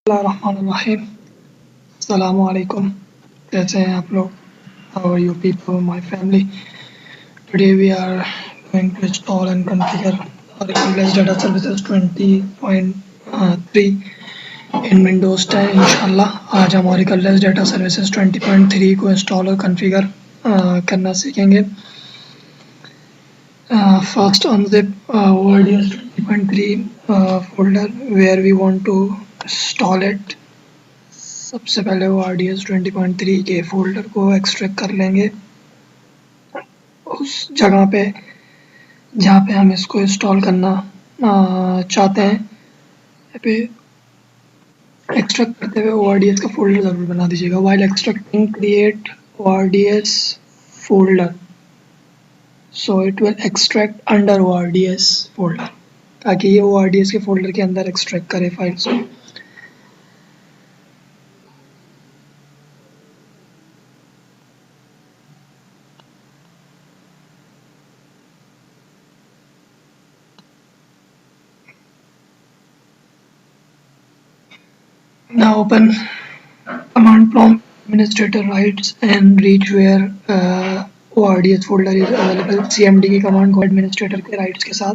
Bismillahirrahmanirrahim. Assalamu alaikum. कैसे हैं आप लोग? How are you people, my family? Today we are going to install and configure Oracle Data Services 20.3 in Windows 10 इंशाल्लाह. आज हम Oracle Data Services 20.3 को install और कॉन्फ़िगर करना सीखेंगे. First unzip ORDS 20.3 folder where we want to install it. सबसे पहले वो RDS 20.3 के फोल्डर को एक्सट्रैक्ट कर लेंगे उस जगह पे जहाँ पे हम इसको इंस्टॉल करना चाहते हैं. यहाँ पे एक्सट्रैक्ट करते हुए ORDS का फोल्डर ज़रूर बना दीजिएगा. While extracting create ORDS folder, so it will extract under ORDS folder, ताकि ये ORDS के फोल्डर के अंदर एक्सट्रैक्ट करे फाइल्स को. Now open command prompt administrator rights and reach where ORDS folder is available. CMD की कमांड को administrator के राइट्स के साथ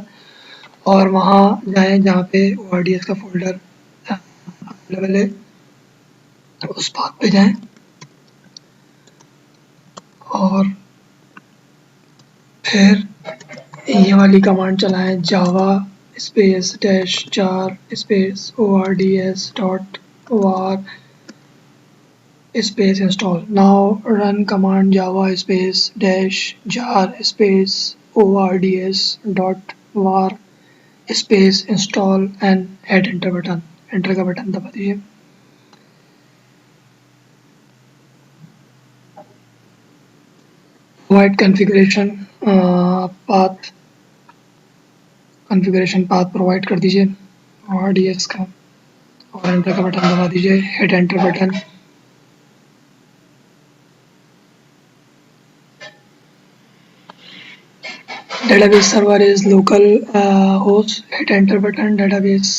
और वहाँ जाएं जहाँ पे ORDS का फोल्डर अवेलेबल है, उस पाथ पे जाएं और फिर ये वाली कमांड चलाएं, Java space -4 space ords.war space install. Now run command java space -jar space ords.war space install and hit enter button. Enter का बटन दबा दीजिए. Provide configuration path प्रोवाइड कर दीजिए ORDS का और एंटर का बटन दबा दीजिए. Hit enter button. Database server is local host. Hit enter button. Database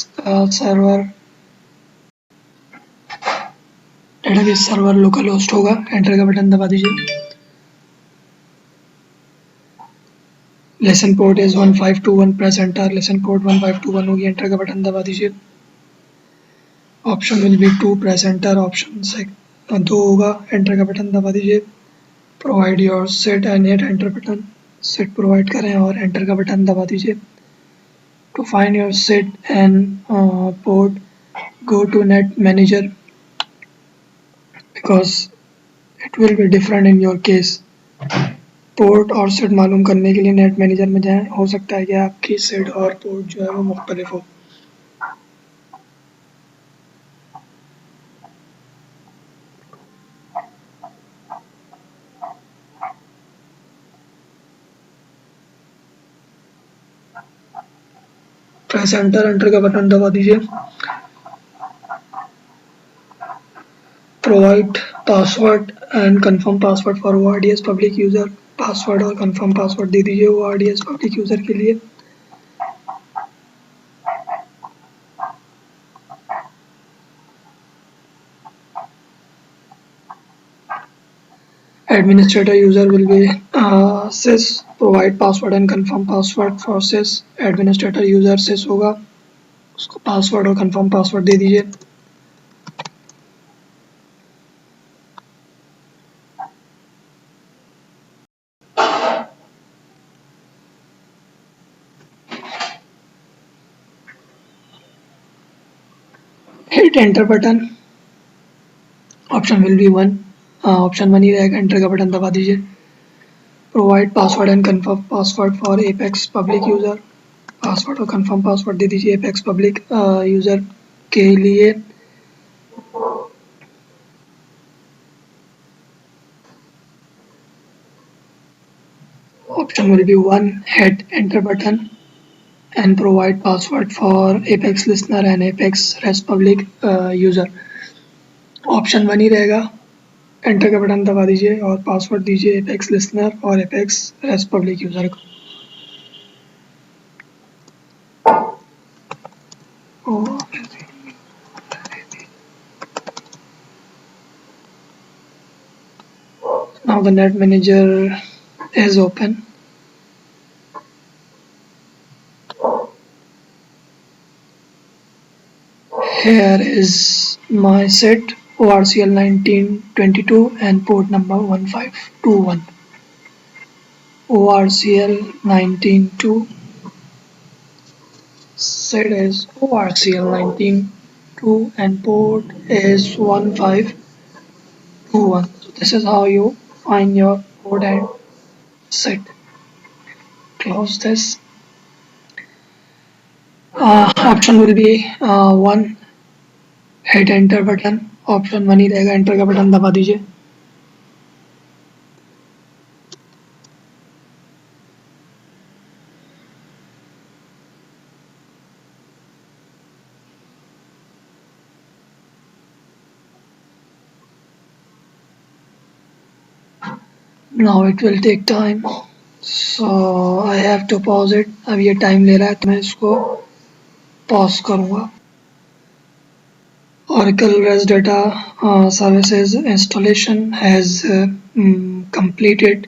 server local host होगा. एंटर का बटन दबा दीजिए. Lesson port is 1521. press enter. Lesson port 1521 होगी. एंटर का बटन दबा दीजिए. Option will be 2. press enter. Option से 2 होगा. एंटर का बटन दबा दीजिए. Provide your set and hit enter button. Set provide करें और एंटर का बटन दबा दीजिए. To find your set and port go to net manager, because it will be different in your case. Port और set मालूम करने के लिए नेट मैनेजर में जाएं. हो सकता है कि आपकी सेट और पोर्ट जो है वो मुख्तलिफ हो. Press enter. एंटर का बटन दबा दीजिए. Provide password and confirm password for ORDS public user. Password और कंफर्म पासवर्ड दे दीजिए ORDS पब्लिक यूज़र के लिए. Administrator user will be sys. Provide password and confirm password for sys. Administrator user sys होगा, उसको password और confirm password दे दीजिए. Hit enter button. Option will B 1. Option 1 ही रहेगा. Enter का button दबा दीजिए. Provide password and confirm password for apex public user. Password और confirm password दे दीजिए एपेक्स पब्लिक यूज़र के लिए. Option will B 1. Hit enter button and provide password for Apex listener and Apex REST public user. Option 1 ही रहेगा. Enter का button दबा दीजिए और password दीजिए Apex listener और Apex REST public user को. Now the net manager is open. Here is my set ORCL 1922 and port number 1521. ORCL 192 set is ORCL 192 and port is 1521. So this is how you find your port and set. Close this. Option will be 1. Hit enter button. Option 1 ही रहेगा. Enter का button दबा दीजिए. Now it will take time, so I have to pause it. अब ये time ले रहा है तो मैं इसको पॉज करूँगा. Oracle REST Data Services installation has completed.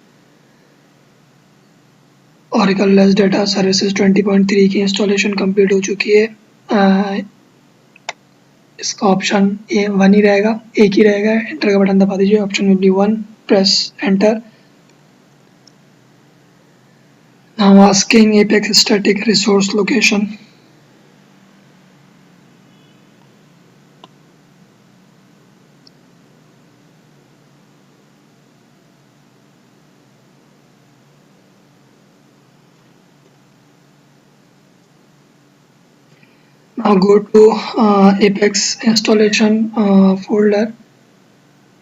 Oracle REST Data Services 20.3 की इंस्टॉलेशन कंप्लीट हो चुकी है. इसका ऑप्शन 1 ही रहेगा, एक ही रहेगा. एंटर का बटन दबा दीजिए. Option will B 1. Press enter. Now asking Apex static resource location. Now go to Apex installation folder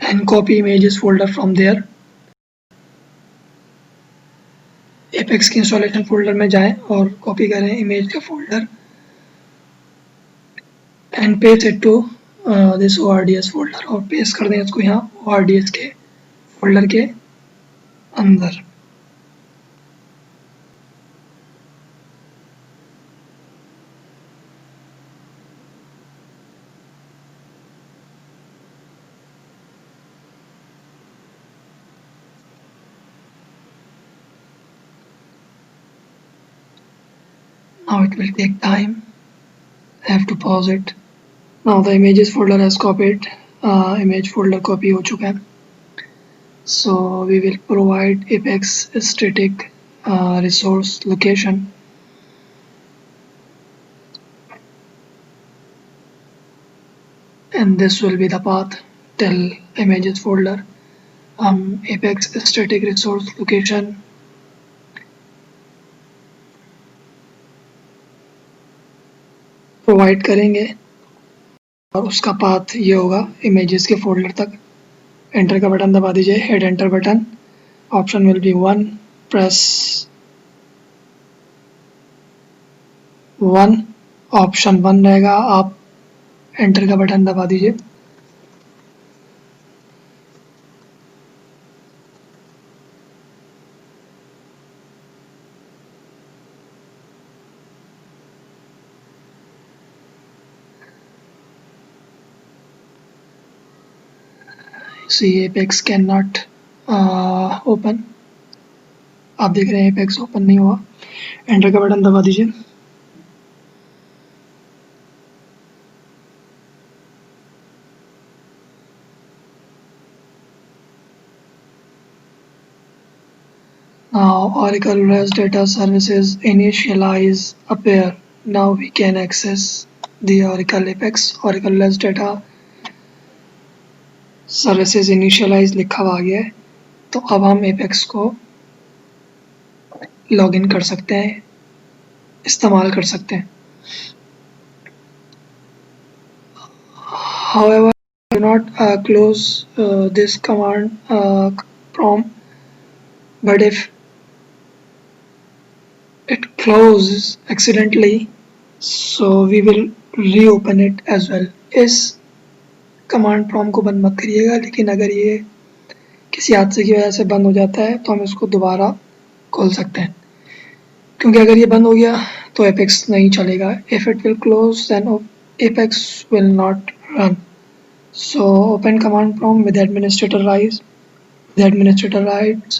and copy images folder from there. Apex की इंस्टॉलेशन फोल्डर में जाएं और कॉपी करें इमेज का folder and paste it to this ORDS folder और paste कर दें इसको यहाँ ORDS के फोल्डर के अंदर. Now it will take time. I have to pause it. Now the images folder has copied. Image folder copy हो चुका है. So we will provide Apex static resource location. And this will be the path till images folder. Apex static resource location provide करेंगे और उसका path ये होगा images के folder तक. एंटर का बटन दबा दीजिए. Hit enter button. Option will B 1. Press 1. Option 1 रहेगा. आप एंटर का बटन दबा दीजिए. See Apex cannot open. आप देख रहे हैं Apex ओपन नहीं हुआ. एंटर का बटन दबा दीजिए. Now Oracle REST Data Services initialize appear. Now we can access the Oracle Apex. Oracle REST Data services initialize लिखा हुआ आ गया है. तो अब हम एपेक्स को लॉगिन कर सकते हैं, इस्तेमाल कर सकते हैं. However, do not close this command prompt, but if it closes accidentally, so we will reopen it as well. इस कमांड प्रॉम्प्ट को बंद मत करिएगा, लेकिन अगर ये किसी हादसे की वजह से बंद हो जाता है तो हम इसको दोबारा खोल सकते हैं, क्योंकि अगर ये बंद हो गया तो एपेक्स नहीं चलेगा. If it will close then Apex will not run. So open command prompt with administrator rights the administrator rights,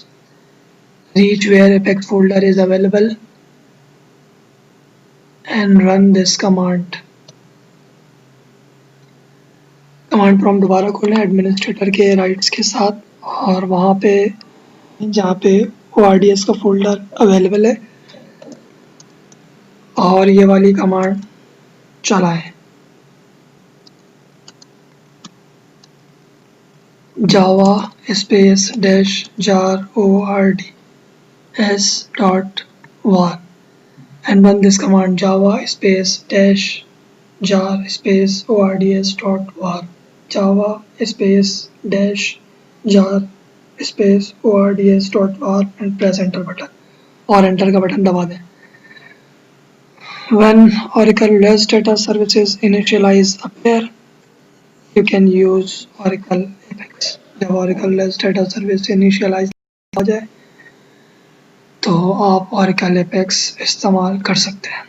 reach where apex folder is available and run this command. Command prompt दोबारा खोलें administrator के rights के साथ और वहाँ पे जहाँ पे ORDS का फोल्डर अवेलेबल है और ये वाली कमांड चलाएं java space dash jar ords.war and run this command java space dash jar space ords.war java space dash jar space ords.war and press enter button और एंटर का बटन दबा दें. When Oracle LES data services initialize appear, you can use Oracle Apex. जब Oracle LES data service initialize हो जाए तो आप Oracle Apex इस्तेमाल कर सकते हैं.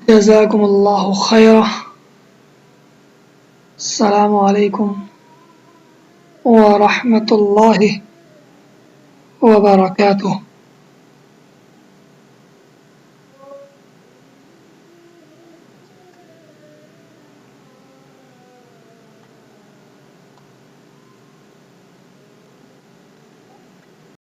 जज़ाकुमुल्लाहु खैरा. अस्सलामु अलैकुम व रहमतुल्लाहि व बरकातुहू.